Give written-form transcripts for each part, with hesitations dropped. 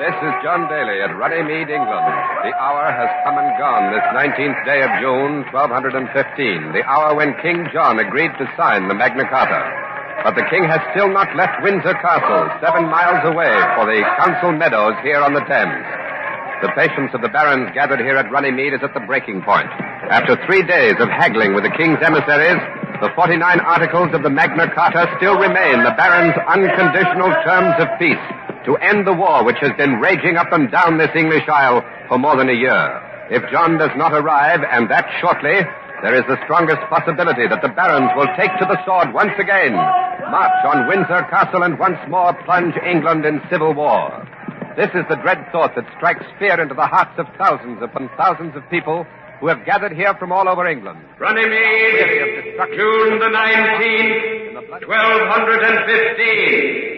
This is John Daly at Runnymede, England. The hour has come and gone this 19th day of June, 1215, the hour when King John agreed to sign the Magna Carta. But the king has still not left Windsor Castle, 7 miles away, for the council meadows here on the Thames. The patience of the barons gathered here at Runnymede is at the breaking point. After 3 days of haggling with the king's emissaries, the 49 articles of the Magna Carta still remain the barons' unconditional terms of peace to end the war which has been raging up and down this English Isle for more than a year. If John does not arrive, and that shortly, there is the strongest possibility that the barons will take to the sword once again, march on Windsor Castle, and once more plunge England in civil war. This is the dread thought that strikes fear into the hearts of thousands upon thousands of people who have gathered here from all over England. Runnymede, June the 19th, 1215.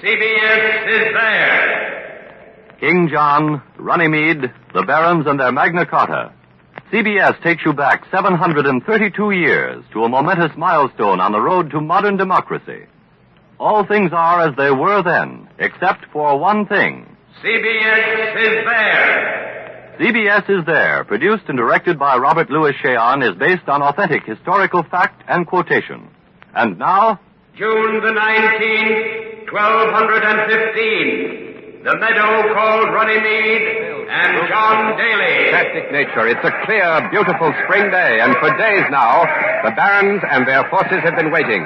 CBS is there. King John, Runnymede, the barons and their Magna Carta. CBS takes you back 732 years to a momentous milestone on the road to modern democracy. All things are as they were then, except for one thing. CBS is there. CBS is there, produced and directed by Robert Louis Cheon, is based on authentic historical fact and quotation. And now, June the 19th, 1215. The meadow called Runnymede and John Daly. Fantastic nature. It's a clear, beautiful spring day, and for days now, the barons and their forces have been waiting.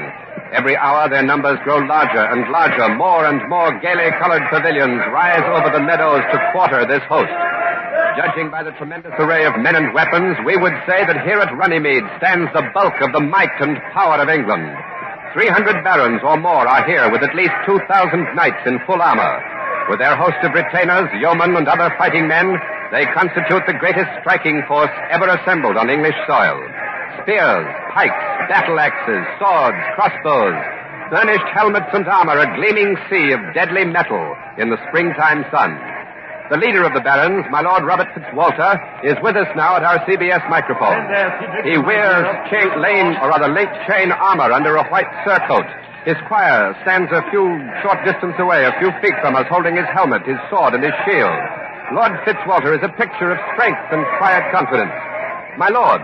Every hour their numbers grow larger and larger. More and more gaily colored pavilions rise over the meadows to quarter this host. Judging by the tremendous array of men and weapons, we would say that here at Runnymede stands the bulk of the might and power of England. 300 barons or more are here with at least 2,000 knights in full armor. With their host of retainers, yeomen, and other fighting men, they constitute the greatest striking force ever assembled on English soil. Spears, pikes, battle axes, swords, crossbows, burnished helmets and armor, a gleaming sea of deadly metal in the springtime sun. The leader of the barons, my Lord Robert Fitzwalter, is with us now at our CBS microphone. He wears late chain armor under a white surcoat. His squire stands a few short distance away, a few feet from us, holding his helmet, his sword, and his shield. Lord Fitzwalter is a picture of strength and quiet confidence. My lord,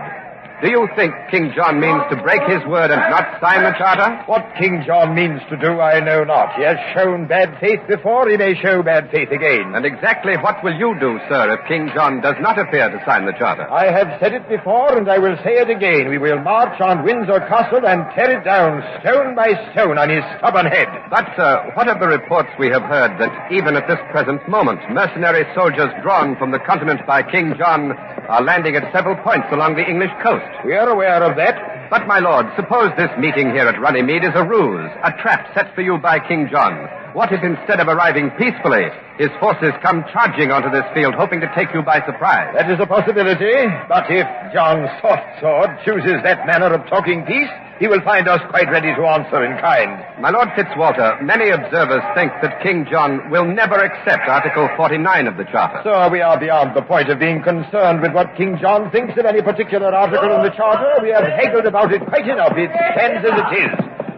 do you think King John means to break his word and not sign the charter? What King John means to do, I know not. He has shown bad faith before, he may show bad faith again. And exactly what will you do, sir, if King John does not appear to sign the charter? I have said it before, and I will say it again. We will march on Windsor Castle and tear it down stone by stone on his stubborn head. But, sir, what of the reports we have heard that even at this present moment, mercenary soldiers drawn from the continent by King John are landing at several points along the English coast? We are aware of that. But, my lord, suppose this meeting here at Runnymede is a ruse, a trap set for you by King John. What if instead of arriving peacefully, his forces come charging onto this field, hoping to take you by surprise? That is a possibility, but if John Softsword chooses that manner of talking peace, he will find us quite ready to answer in kind. My Lord Fitzwalter, many observers think that King John will never accept Article 49 of the Charter. So we are beyond the point of being concerned with what King John thinks of any particular article in the Charter. We have haggled about it quite enough. It stands as it is.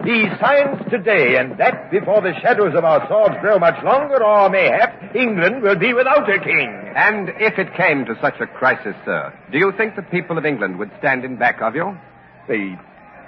He signs today, and that before the shadows of our swords grow much longer, or mayhap England will be without a king. And if it came to such a crisis, sir, do you think the people of England would stand in back of you? The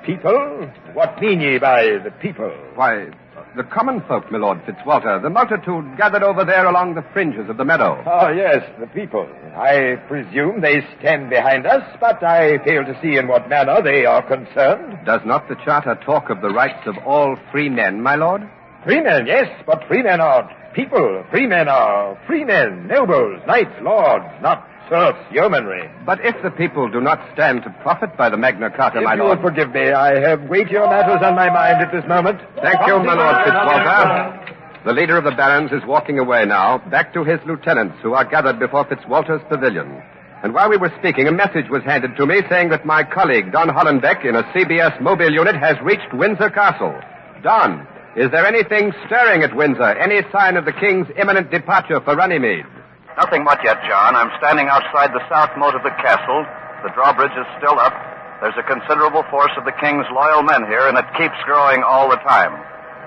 people? What mean ye by the people? Why, the common folk, my Lord Fitzwalter, the multitude gathered over there along the fringes of the meadow. Oh, yes, the people. I presume they stand behind us, but I fail to see in what manner they are concerned. Does not the Charter talk of the rights of all free men, my lord? Free men, yes, but free men are people. Free men are free men, nobles, knights, lords, not serfs, yeomanry. But if the people do not stand to profit by the Magna Carta, my lord... If you will forgive me, I have weightier matters on my mind at this moment. Thank you, my Lord Fitzwalter. The leader of the barons is walking away now, back to his lieutenants, who are gathered before Fitzwalter's pavilion. And while we were speaking, a message was handed to me saying that my colleague, Don Hollenbeck, in a CBS mobile unit, has reached Windsor Castle. Don, is there anything stirring at Windsor? Any sign of the king's imminent departure for Runnymede? Nothing much yet, John. I'm standing outside the south moat of the castle. The drawbridge is still up. There's a considerable force of the king's loyal men here, and it keeps growing all the time.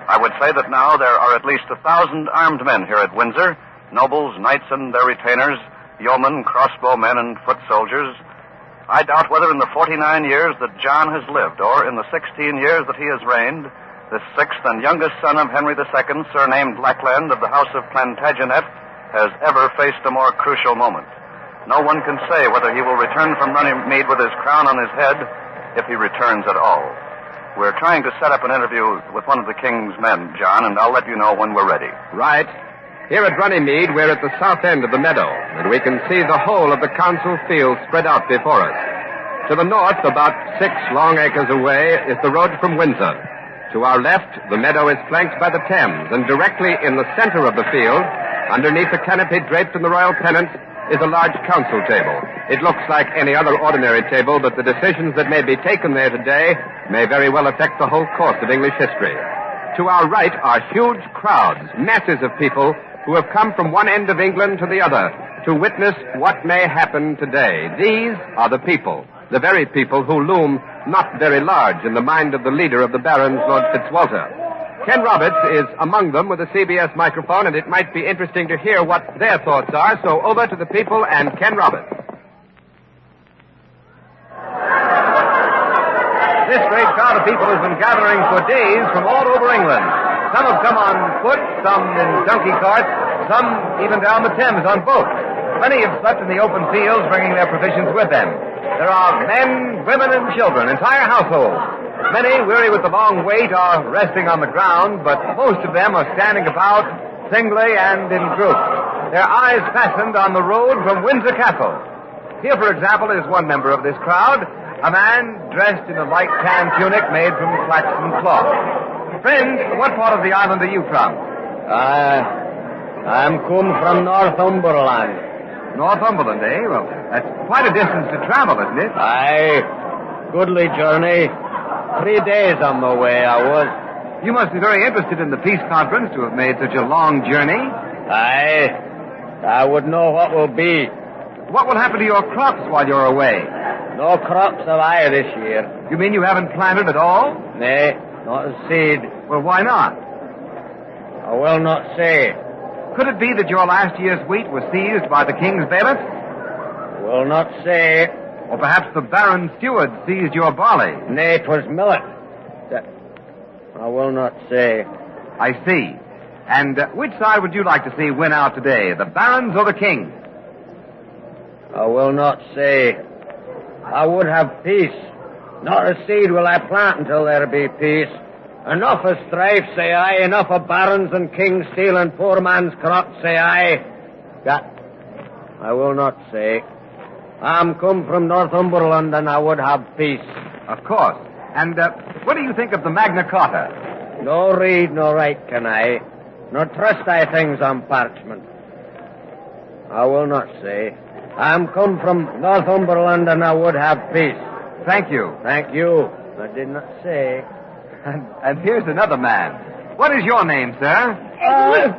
I would say that now there are at least 1,000 armed men here at Windsor, nobles, knights and their retainers, yeomen, crossbowmen, and foot soldiers, I doubt whether in the 49 years that John has lived, or in the 16 years that he has reigned, the sixth and youngest son of Henry II, surnamed Lackland of the House of Plantagenet, has ever faced a more crucial moment. No one can say whether he will return from Runnymede with his crown on his head, if he returns at all. We're trying to set up an interview with one of the king's men, John, and I'll let you know when we're ready. Right. Here at Runnymede, we're at the south end of the meadow, and we can see the whole of the council field spread out before us. To the north, about 6 long acres away, is the road from Windsor. To our left, the meadow is flanked by the Thames, and directly in the center of the field, underneath a canopy draped in the royal pennant, is a large council table. It looks like any other ordinary table, but the decisions that may be taken there today may very well affect the whole course of English history. To our right are huge crowds, masses of people who have come from one end of England to the other to witness what may happen today. These are the people, the very people who loom not very large in the mind of the leader of the barons, Lord Fitzwalter. Ken Roberts is among them with a CBS microphone, and it might be interesting to hear what their thoughts are. So over to the people and Ken Roberts. This great crowd of people has been gathering for days from all over England. Some have come on foot, some in donkey carts, some even down the Thames on boats. Many have slept in the open fields, bringing their provisions with them. There are men, women, and children, entire households. Many, weary with the long wait, are resting on the ground, but most of them are standing about singly and in groups, their eyes fastened on the road from Windsor Castle. Here, for example, is one member of this crowd, a man dressed in a light tan tunic made from flaxen cloth. Friend, what part of the island are you from? I'm come from Northumberland. Northumberland, eh? Well, that's quite a distance to travel, isn't it? Aye, goodly journey. 3 days on the way I was. You must be very interested in the peace conference to have made such a long journey. Aye, I would know what will be. What will happen to your crops while you're away? No crops have I this year. You mean you haven't planted at all? Nay, not a seed. Well, why not? I will not say. Could it be that your last year's wheat was seized by the king's bailiff? Will not say. Or perhaps the Baron Steward seized your barley. Nay, 'twas millet. I will not say. I see. And which side would you like to see win out today, the Barons or the King? I will not say. I would have peace. Not a seed will I plant until there be peace. Enough of strife, say I. Enough of barons and kings stealing poor man's crops, say I. That I will not say. I'm come from Northumberland, and I would have peace. Of course. And what do you think of the Magna Carta? No read, no write can I. Nor trust I things on parchment. I will not say. I'm come from Northumberland, and I would have peace. Thank you. Thank you. I did not say. And here's another man. What is your name, sir?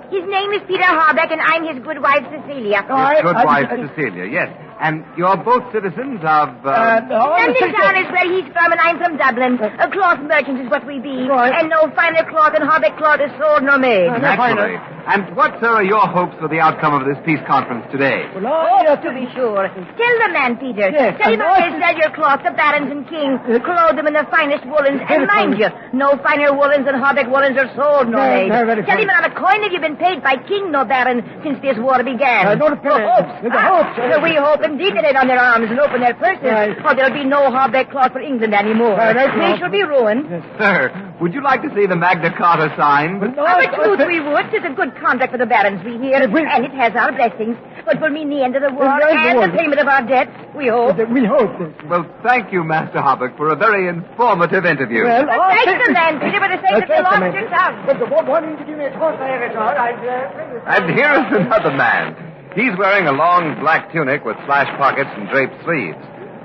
His name is Peter Harbeck, and I'm his good wife, Cecilia. His good wife, Cecilia, yes. And you're both citizens of... London Town is where he's from, and I'm from Dublin. A cloth merchant is what we be. Right. And no finer cloth than Harbeck cloth is sold nor made. Naturally. And what, sir, are your hopes for the outcome of this peace conference today? To be sure. Tell the man, Peter. Yes, Tell him and how they sell your cloth, the barons and kings. Clothe them in the finest woolens. And mind you, no finer woolens than Harbeck woolens are sold nor made. Tell him not a coin have you been paid by king nor baron since this war began. No hopes. We hope indeed that they lay on their arms and open their purses, or there'll be no Harbeck cloth for England anymore. We shall be ruined. Sir, would you like to see the Magna Carta signed? Of a truth we would. 'Tis a good contract for the barons, we hear, and it has our blessings. But will mean the end of the war and the payment of our debts, we hope. We hope. Well, thank you, Master Harbeck, for a very informative interview. But thanks the man, Peter, for the sake of the lost your tongue. And here is another man. He's wearing a long black tunic with slash pockets and draped sleeves.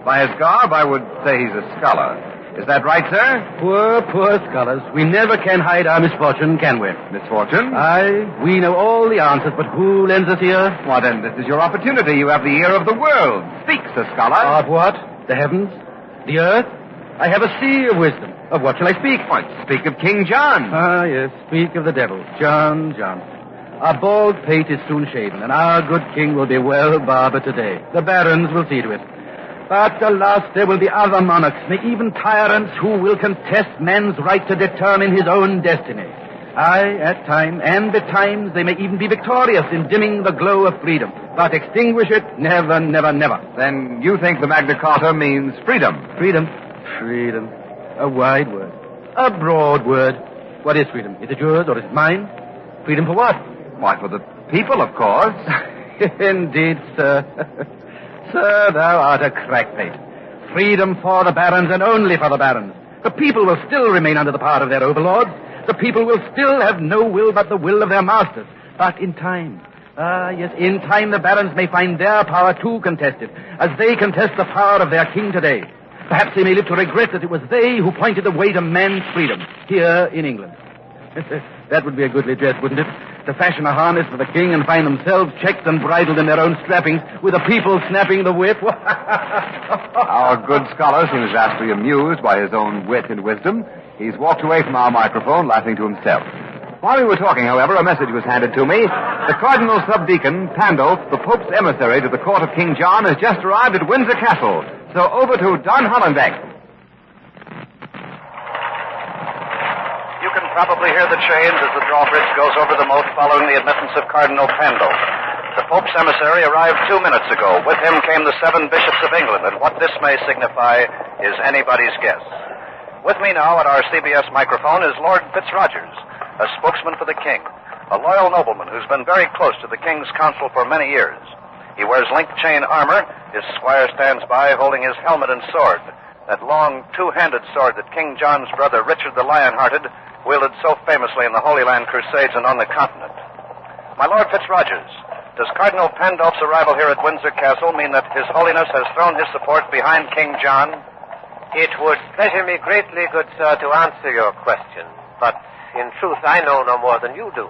By his garb, I would say he's a scholar. Is that right, sir? Poor scholars. We never can hide our misfortune, can we? Misfortune? Aye, we know all the answers, but who lends us ear? Why, then, this is your opportunity. You have the ear of the world. Speak, sir scholar. Of what? The heavens? The earth? I have a sea of wisdom. Of what shall I speak? Why, speak of King John. Ah, yes, speak of the devil. John. Our bald pate is soon shaven, and our good king will be well barbered today. The barons will see to it. But alas, there will be other monarchs, nay, even tyrants, who will contest man's right to determine his own destiny. Aye, at time, and betimes they may even be victorious in dimming the glow of freedom. But extinguish it, never, never, never. Then you think the Magna Carta means freedom? Freedom? Freedom. A wide word. A broad word. What is freedom? Is it yours or is it mine? Freedom for what? Why, for the people, of course. Indeed, sir. Sir, thou art a crackpate. Freedom for the barons and only for the barons. The people will still remain under the power of their overlords. The people will still have no will but the will of their masters. But in time, in time the barons may find their power too contested, as they contest the power of their king today. Perhaps they may live to regret that it was they who pointed the way to man's freedom here in England. That would be a goodly dress, wouldn't it? To fashion a harness for the king and find themselves checked and bridled in their own strappings, with the people snapping the whip. Our good scholar seems vastly amused by his own wit and wisdom. He's walked away from our microphone, laughing to himself. While we were talking, however, a message was handed to me. The Cardinal Subdeacon, Pandulf, the Pope's emissary to the court of King John, has just arrived at Windsor Castle. So over to Don Hollenbeck. You can probably hear the chains as the drawbridge goes over the moat following the admittance of Cardinal Pandulf. The Pope's emissary arrived 2 minutes ago. With him came the 7 bishops of England, and what this may signify is anybody's guess. With me now at our CBS microphone is Lord Fitzrogers, a spokesman for the king, a loyal nobleman who's been very close to the king's council for many years. He wears link chain armor. His squire stands by holding his helmet and sword, that long two-handed sword that King John's brother, Richard the Lionhearted, wielded so famously in the Holy Land Crusades and on the continent. My Lord Fitzrogers, does Cardinal Pandulf's arrival here at Windsor Castle mean that His Holiness has thrown his support behind King John? It would pleasure me greatly, good sir, to answer your question, but in truth I know no more than you do.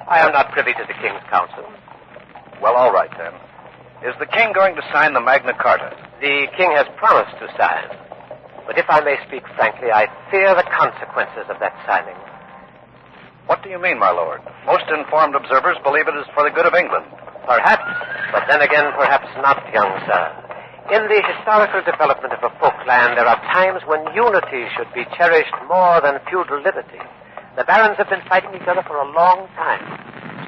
I am not privy to the king's counsel. Well, all right, then. Is the king going to sign the Magna Carta? The king has promised to sign, but if I may speak frankly, I fear the consequences of that signing. What do you mean, my lord? Most informed observers believe it is for the good of England. Perhaps, but then again, perhaps not, young sir. In the historical development of a folkland, there are times when unity should be cherished more than feudal liberty. The barons have been fighting each other for a long time,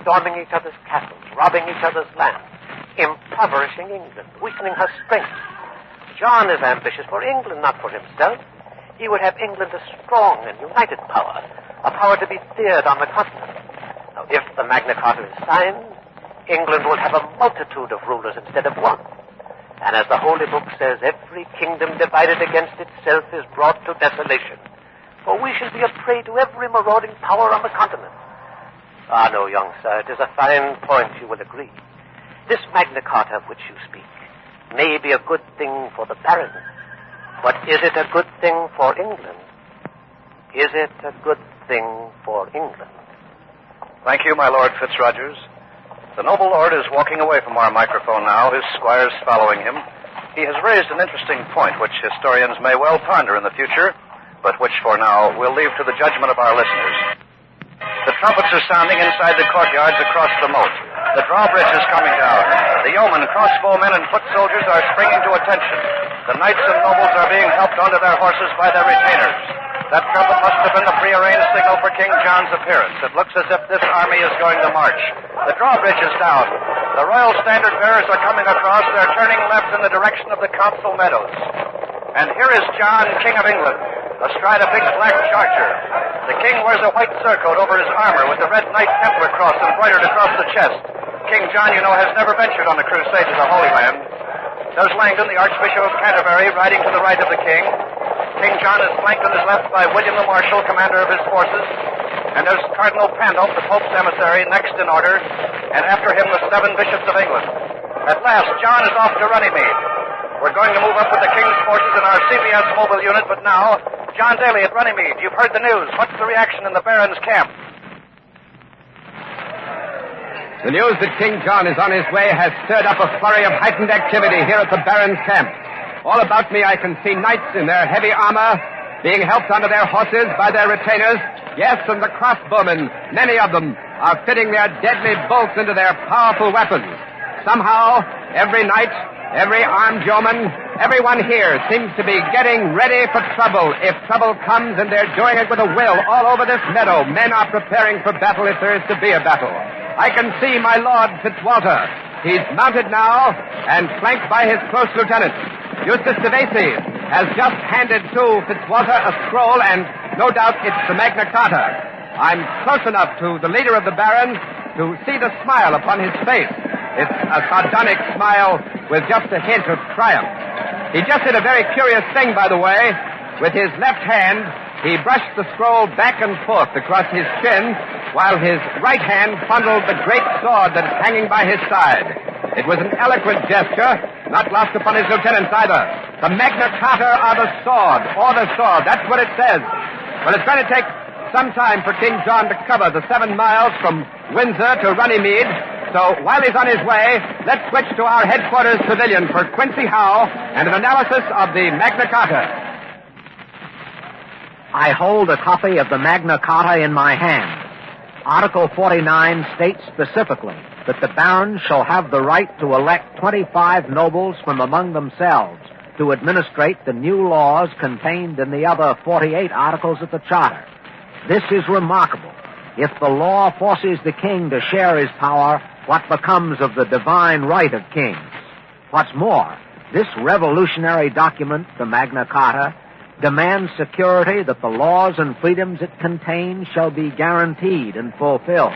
storming each other's castles, robbing each other's lands, impoverishing England, weakening her strength. John is ambitious for England, not for himself. He would have England a strong and united power, a power to be feared on the continent. Now, if the Magna Carta is signed, England will have a multitude of rulers instead of one. And as the Holy Book says, every kingdom divided against itself is brought to desolation. For we shall be a prey to every marauding power on the continent. Ah, no, young sir, it is a fine point, you will agree. This Magna Carta of which you speak may be a good thing for the barons, but is it a good thing for England? Is it a good thing for England? Thank you, my Lord Fitzrogers. The noble lord is walking away from our microphone now, his squires following him. He has raised an interesting point which historians may well ponder in the future, but which for now we'll leave to the judgment of our listeners. The trumpets are sounding inside the courtyards across the moat. The drawbridge is coming down. The yeomen, crossbowmen, and foot soldiers are springing to attention. The knights and nobles are being helped onto their horses by their retainers. That trumpet must have been the prearranged signal for King John's appearance. It looks as if this army is going to march. The drawbridge is down. The royal standard bearers are coming across. They're turning left in the direction of the council meadows. And here is John, King of England, astride a big black charger. The king wears a white surcoat over his armor with the red Knight Templar cross embroidered across the chest. King John, you know, has never ventured on the crusade to the Holy Land. There's Langdon, the Archbishop of Canterbury, riding to the right of the king. King John is flanked on his left by William the Marshal, commander of his forces. And there's Cardinal Pandulf, the Pope's emissary, next in order. And after him, the 7 bishops of England. At last, John is off to Runnymede. We're going to move up with the king's forces in our CBS mobile unit, but now, John Daly at Runnymede. You've heard the news. What's the reaction in the Barons' camp? The news that King John is on his way has stirred up a flurry of heightened activity here at the Barons' camp. All about me I can see knights in their heavy armor being helped onto their horses by their retainers. Yes, and the crossbowmen, many of them, are fitting their deadly bolts into their powerful weapons. Somehow, every night, every armed yeoman, everyone here seems to be getting ready for trouble. If trouble comes, and they're doing it with a will all over this meadow, men are preparing for battle if there is to be a battle. I can see my Lord Fitzwalter. He's mounted now and flanked by his close lieutenant. Eustace de Vesey has just handed to Fitzwalter a scroll, and no doubt it's the Magna Carta. I'm close enough to the leader of the barons to see the smile upon his face. It's a sardonic smile with just a hint of triumph. He just did a very curious thing, by the way. With his left hand, he brushed the scroll back and forth across his chin, while his right hand fondled the great sword that is hanging by his side. It was an eloquent gesture, not lost upon his lieutenants either. The Magna Carta are the sword, or the sword. That's what it says. Well, it's going to take some time for King John to cover the 7 miles from Windsor to Runnymede. So while he's on his way, let's switch to our headquarters pavilion for Quincy Howe and an analysis of the Magna Carta. I hold a copy of the Magna Carta in my hand. Article 49 states specifically that the barons shall have the right to elect 25 nobles from among themselves to administrate the new laws contained in the other 48 articles of the Charter. This is remarkable. If the law forces the king to share his power, what becomes of the divine right of kings? What's more, this revolutionary document, the Magna Carta, demands security that the laws and freedoms it contains shall be guaranteed and fulfilled.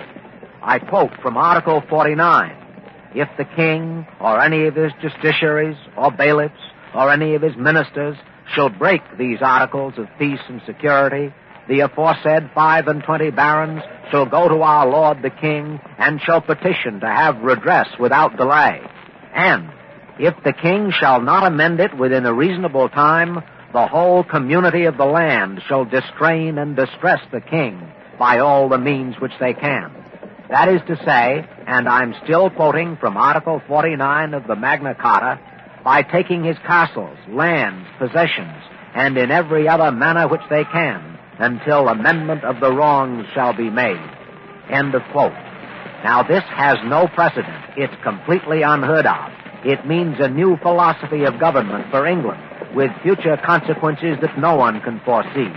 I quote from Article 49. If the king, or any of his justiciaries, or bailiffs, or any of his ministers, shall break these articles of peace and security, the aforesaid 25 barons shall go to our lord the king, and shall petition to have redress without delay. And, if the king shall not amend it within a reasonable time, the whole community of the land shall distrain and distress the king by all the means which they can. That is to say, and I'm still quoting from Article 49 of the Magna Carta, by taking his castles, lands, possessions, and in every other manner which they can, until amendment of the wrongs shall be made. End of quote. Now, this has no precedent. It's completely unheard of. It means a new philosophy of government for England, with future consequences that no one can foresee.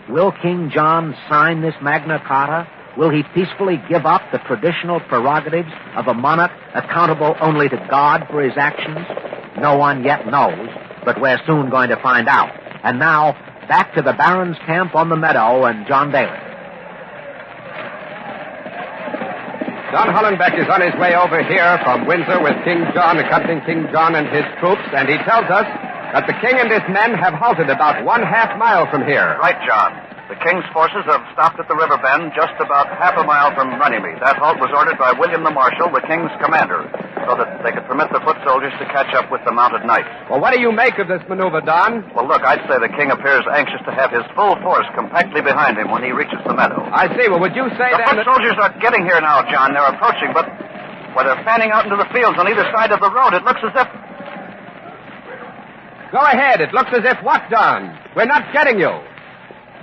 Will King John sign this Magna Carta? Will he peacefully give up the traditional prerogatives of a monarch accountable only to God for his actions? No one yet knows, but we're soon going to find out. And now, back to the Barons' camp on the meadow and John Daly. John Hollenbeck is on his way over here from Windsor with King John, accompanying King John and his troops, and he tells us that the king and his men have halted about 1/2 mile from here. Right, John. The king's forces have stopped at the river bend just about 1/2 mile from Runnymede. That halt was ordered by William the Marshal, the king's commander, so that they could permit the foot soldiers to catch up with the mounted knights. Well, what do you make of this maneuver, Don? Well, look, I'd say the king appears anxious to have his full force compactly behind him when he reaches the meadow. I see. Well, would you say the foot soldiers are getting here now, John. They're approaching, but while they're fanning out into the fields on either side of the road, it looks as if... Go ahead. It looks as if what, Don? We're not getting you.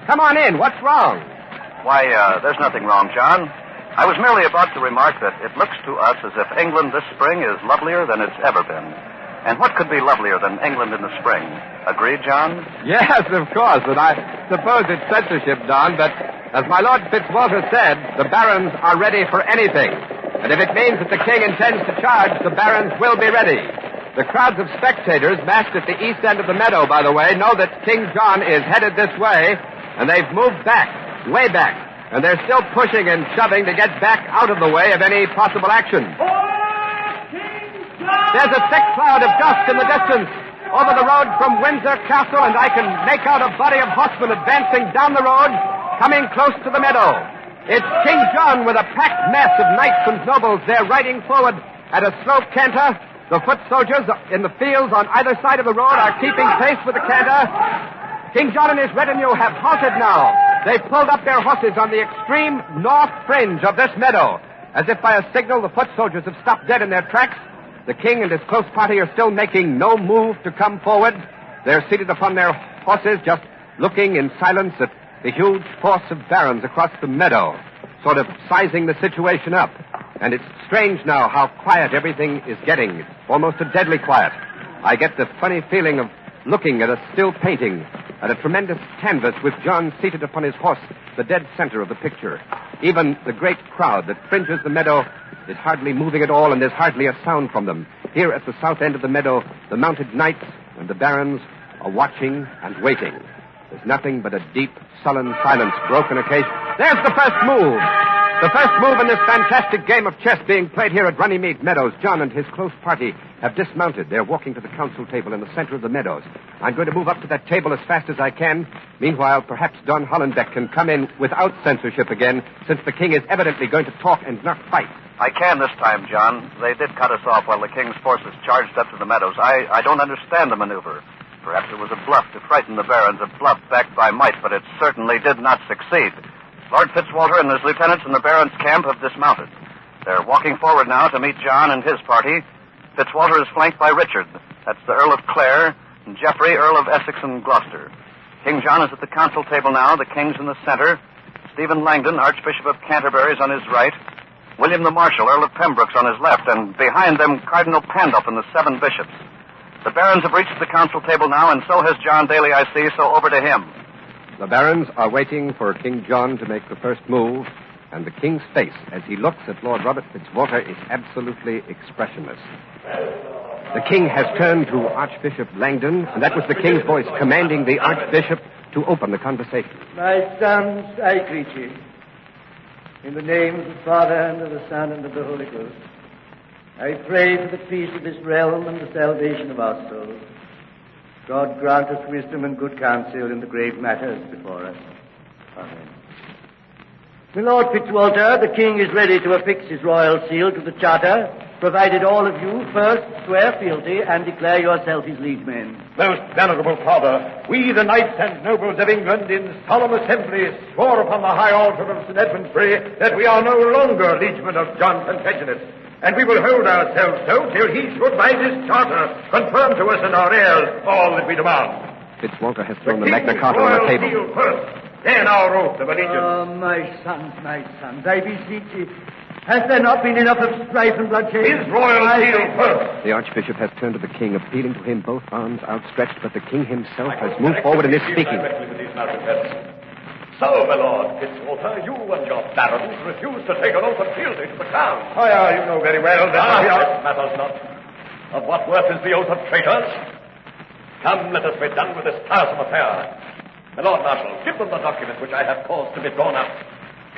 Come on in. What's wrong? Why, there's nothing wrong, John. I was merely about to remark that it looks to us as if England this spring is lovelier than it's ever been. And what could be lovelier than England in the spring? Agreed, John? Yes, of course, and I suppose it's censorship, Don, but as my Lord Fitzwalter said, the barons are ready for anything. And if it means that the king intends to charge, the barons will be ready. The crowds of spectators massed at the east end of the meadow, by the way, know that King John is headed this way, and they've moved back, way back, and they're still pushing and shoving to get back out of the way of any possible action. There's a thick cloud of dust in the distance over the road from Windsor Castle, and I can make out a body of horsemen advancing down the road, coming close to the meadow. It's King John with a packed mass of knights and nobles. They're riding forward at a slow canter. The foot soldiers in the fields on either side of the road are keeping pace with the canter. King John and his retinue have halted now. They've pulled up their horses on the extreme north fringe of this meadow. As if by a signal, the foot soldiers have stopped dead in their tracks. The king and his close party are still making no move to come forward. They're seated upon their horses, just looking in silence at the huge force of barons across the meadow. sort of sizing the situation up. And it's strange now how quiet everything is getting. Almost a deadly quiet. I get the funny feeling of looking at a still painting, at a tremendous canvas with John seated upon his horse, the dead center of the picture. Even the great crowd that fringes the meadow is hardly moving at all, and there's hardly a sound from them. Here at the south end of the meadow, the mounted knights and the barons are watching and waiting. There's nothing but a deep, sullen silence, broken occasion. There's the first move! The first move in this fantastic game of chess being played here at Runnymede Meadows. John and his close party have dismounted. They're walking to the council table in the center of the meadows. I'm going to move up to that table as fast as I can. Meanwhile, perhaps Don Hollenbeck can come in without censorship again, since the king is evidently going to talk and not fight. I can this time, John. They did cut us off while the king's forces charged up to the meadows. I don't understand the maneuver. Perhaps it was a bluff to frighten the barons, a bluff backed by might, but it certainly did not succeed. Lord Fitzwalter and his lieutenants in the barons' camp have dismounted. They're walking forward now to meet John and his party. Fitzwalter is flanked by Richard. That's the Earl of Clare, and Geoffrey, Earl of Essex and Gloucester. King John is at the council table now. The king's in the center. Stephen Langdon, Archbishop of Canterbury, is on his right. William the Marshal, Earl of Pembroke's on his left, and behind them, Cardinal Pandulph and the 7 bishops. The barons have reached the council table now, and so has John Daly, I see, so over to him. The barons are waiting for King John to make the first move, and the king's face, as he looks at Lord Robert Fitzwalter, is absolutely expressionless. The king has turned to Archbishop Langdon, and that was the king's voice commanding the archbishop to open the conversation. My sons, I greet you. In the name of the Father, and of the Son, and of the Holy Ghost, I pray for the peace of this realm and the salvation of our souls. God grant us wisdom and good counsel in the grave matters before us. Amen. My Lord Fitzwalter, the King is ready to affix his royal seal to the charter, provided all of you first swear fealty and declare yourself his liegemen. Most venerable Father, we, the knights and nobles of England, in solemn assembly, swore upon the high altar of St. Edmund's that we are no longer liegemen of John Plantagenet, and we will hold ourselves so till he should, by this charter, confirm to us and our heirs all that we demand. Fitzwalter has thrown the Magna Carta on the table. Seal first, then our oath of allegiance. Oh, my sons, I beseech you. Has there not been enough of strife and bloodshed? His royal seal first. The archbishop has turned to the king, appealing to him, both arms outstretched, but the king himself has moved forward and is speaking. So, my lord Fitzwalter, you and your barons refuse to take an oath of fealty to the crown. You know very well that This matters not. Of what worth is the oath of traitors? Come, let us be done with this tiresome affair. My lord Marshal, give them the document which I have caused to be drawn up.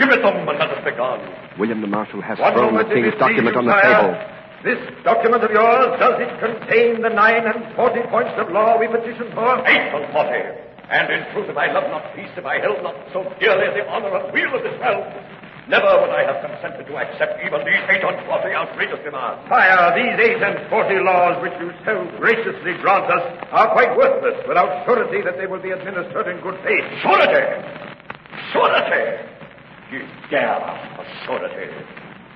Give it them and let us be gone. William the Marshal has thrown the king's document on the table. This document of yours, does it contain the 49 points of law we petitioned for? 48. And in truth, if I loved not peace, if I held not so dearly the honor and weal of this realm, never would I have consented to accept even these 48 outrageous demands. Sire, these 48 laws which you so graciously grant us are quite worthless without surety that they will be administered in good faith. Surety! Surety! You dare ask for surety.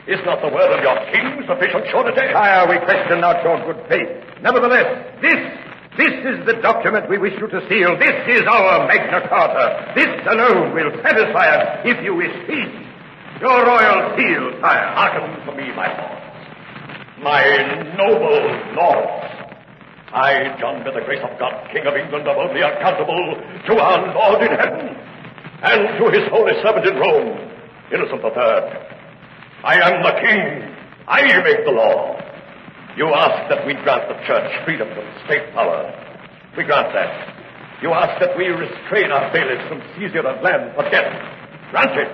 Is not the word of your king sufficient surety? Sire, we question not your good faith. Nevertheless, this is the document we wish you to seal. This is our Magna Carta. This alone will satisfy us if you wish peace. Your royal seal, sire. Hearken to me, my lords. My noble lords. I, John, by the grace of God, King of England, am only accountable to our Lord in heaven and to his holy servant in Rome, Innocent III. I am the king. I make the law. You ask that we grant the church freedom from state power. We grant that. You ask that we restrain our bailiffs from seizure of land for death. Granted.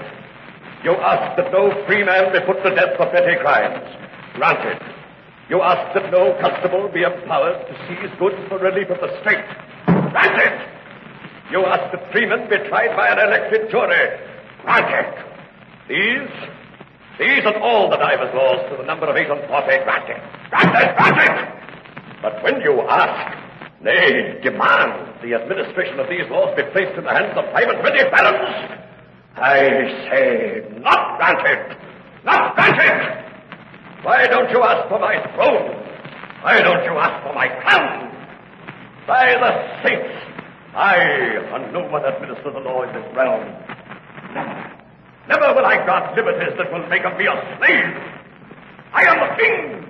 You ask that no free man be put to death for petty crimes. Granted. You ask that no constable be empowered to seize goods for relief of the state. Granted. You ask that freemen be tried by an elected jury. Granted. These and all the divers laws to the number of 48 granted. But when you ask, nay, demand the administration of these laws be placed in the hands of 5 and 20 barons, I say not granted. Not granted. Why don't you ask for my throne? Why don't you ask for my crown? By the saints, I, a no one, administer the law in this realm. Never will I grant liberties that will make of me a slave. I am the king.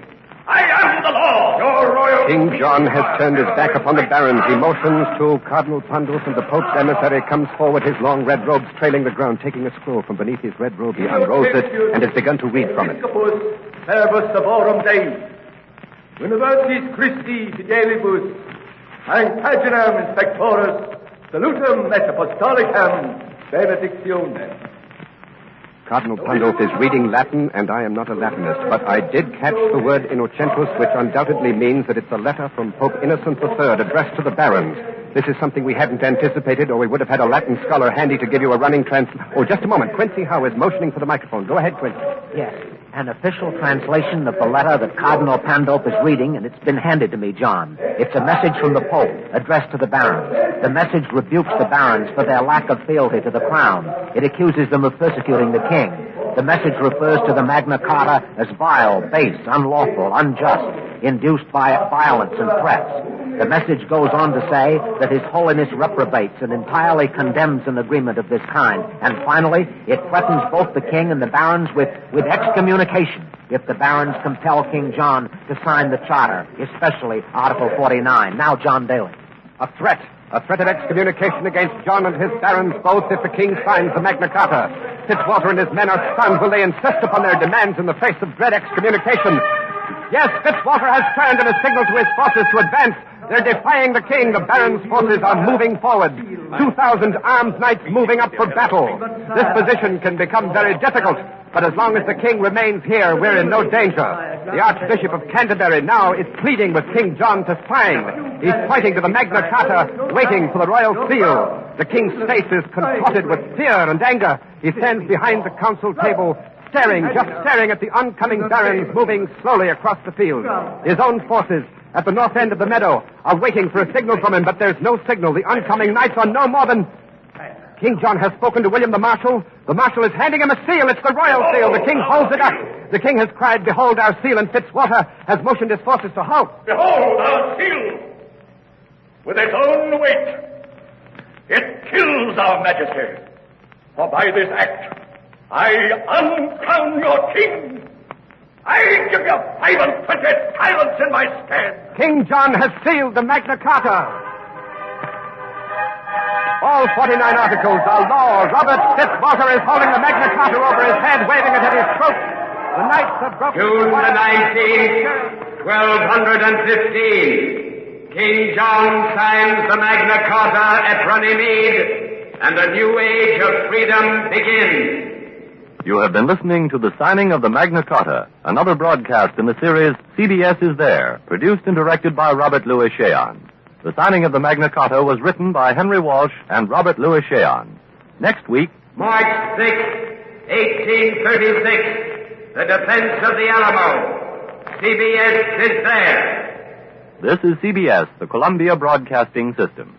I am the law. Your royal... King John has turned his back upon the barons. He motions to Cardinal Pandulf, and the Pope's emissary comes forward, his long red robes trailing the ground. Taking a scroll from beneath his red robe, he unrolls it and has begun to read from it. Servus Savorum Dei. Universis Christi Fidelibus. An paginam inspectorus. Salutum et apostolicam benedictionem. Cardinal Pandulf is reading Latin, and I am not a Latinist, but I did catch the word Innocentus, which undoubtedly means that it's a letter from Pope Innocent III addressed to the barons. This is something we hadn't anticipated, or we would have had a Latin scholar handy to give you a running Oh, just a moment. Quincy Howe is motioning for the microphone. Go ahead, Quincy. Yes, an official translation of the letter that Cardinal Pandulf is reading, and it's been handed to me, John. It's a message from the Pope, addressed to the barons. The message rebukes the barons for their lack of fealty to the crown. It accuses them of persecuting the king. The message refers to the Magna Carta as vile, base, unlawful, unjust, induced by violence and threats. The message goes on to say that His Holiness reprobates and entirely condemns an agreement of this kind. And finally, it threatens both the king and the barons with excommunication if the barons compel King John to sign the charter, especially Article 49. Now, John Daly. A threat of excommunication against John and his barons both if the king signs the Magna Carta. Fitzwalter and his men are stunned when they insist upon their demands in the face of dread excommunication. Yes, Fitzwalter has turned and has signaled to his forces to advance. They're defying the king. The barons' forces are moving forward. 2,000 armed knights moving up for battle. This position can become very difficult, but as long as the king remains here, we're in no danger. The Archbishop of Canterbury now is pleading with King John to sign. He's pointing to the Magna Carta, waiting for the royal seal. The king's face is contorted with fear and anger. He stands behind the council table, staring at the oncoming barons moving slowly across the field. His own forces at the north end of the meadow are waiting for a signal from him, but there's no signal. The oncoming knights are no more than... King John has spoken to William the Marshal. The Marshal is handing him a seal. It's the royal seal. The king holds it up. The king has cried, "Behold our seal," and Fitzwater has motioned his forces to halt. Behold our seal! With its own weight, it kills our majesty. For by this act, I uncrown your king. I give you 25 talents in my stead. King John has sealed the Magna Carta. All 49 articles are law. Robert Fitzwalter is holding the Magna Carta over his head, waving it at his throat. The knights have broken... June the 19th, 1215. King John signs the Magna Carta at Runnymede, and a new age of freedom begins. You have been listening to the signing of the Magna Carta, another broadcast in the series CBS Is There, produced and directed by Robert Louis Cheon. The signing of the Magna Carta was written by Henry Walsh and Robert Louis Cheon. Next week... March 6, 1836, the defense of the Alamo. CBS Is There. This is CBS, the Columbia Broadcasting System.